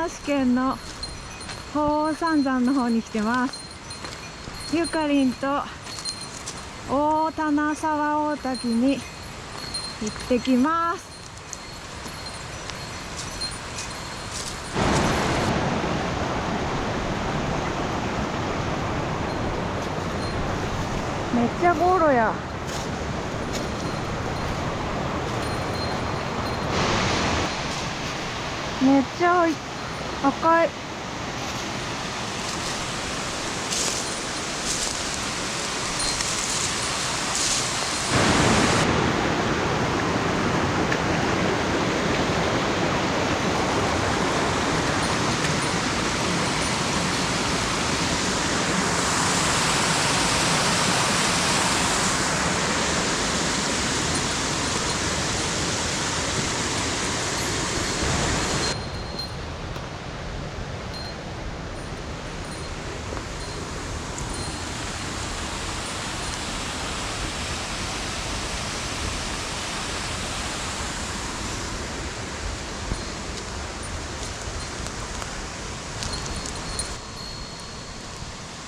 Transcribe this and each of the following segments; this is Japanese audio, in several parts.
梨県の鳳凰三山の方に来てます。ゆかりんと大棚沢大滝に行ってきます。めっちゃ道路や。めっちゃ赤い。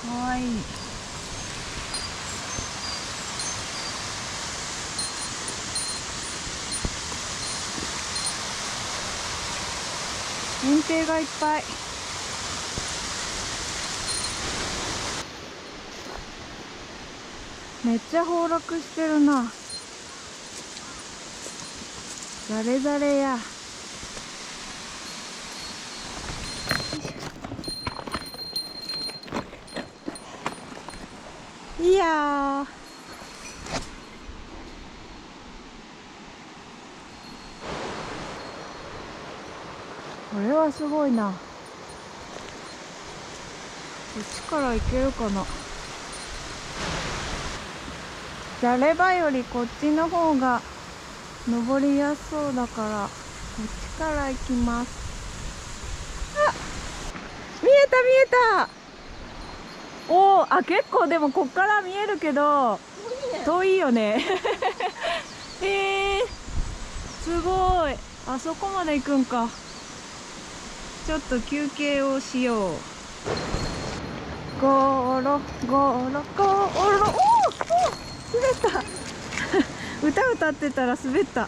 かわいい。園庭がいっぱい。めっちゃ崩落してるな。ザレザレや。いやー、これはすごいな。こっちから行けるかな。じゃればよりこっちの方が登りやすそうだからこっちから行きます。あ、見えた見えた。おー、あ、結構でもこっから見えるけど遠いよね。すごい。あそこまで行くんか。ちょっと休憩をしよう。ゴロゴロゴロ。おお、滑った。歌歌ってたら滑った。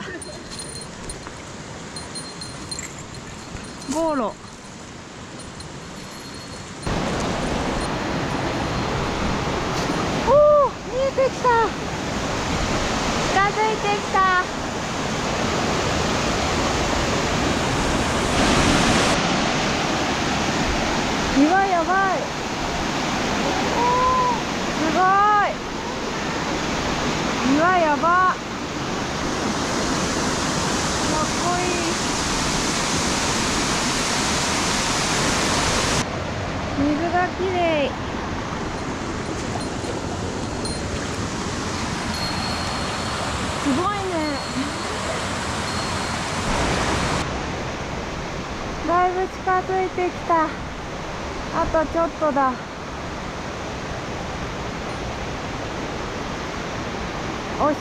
ゴロ。おお、見えてきた。近づいてきた。岩やばい。おお、すごい。岩やば。かっこいい。水がきれい。すごいね。だいぶ近づいてきた。あとちょっとだ。おし。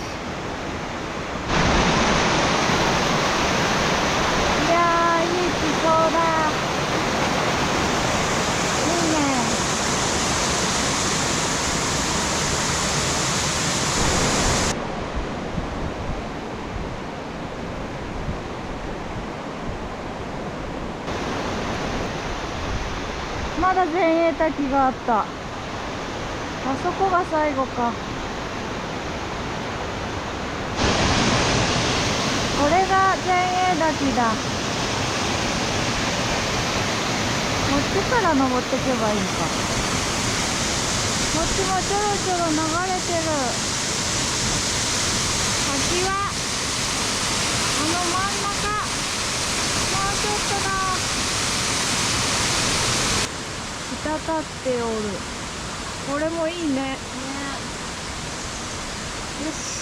いやー、いい気候だ。いいね。まだ前衛滝があった。あそこが最後か。これが前衛滝だ。こっちから登っていけばいいか。こっちもちょろちょろ流れてる。滝はあの真ん中。もうちょっとだ。滴っておる。これもいいね。よし。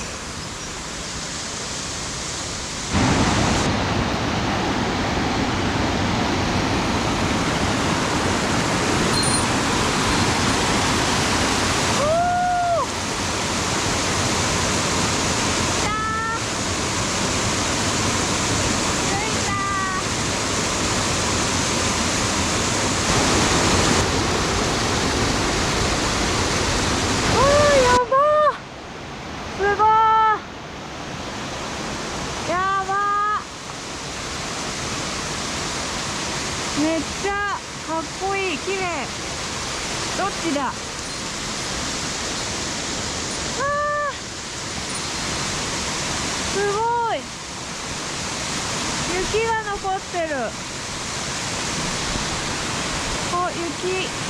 雪が残ってる。お、雪。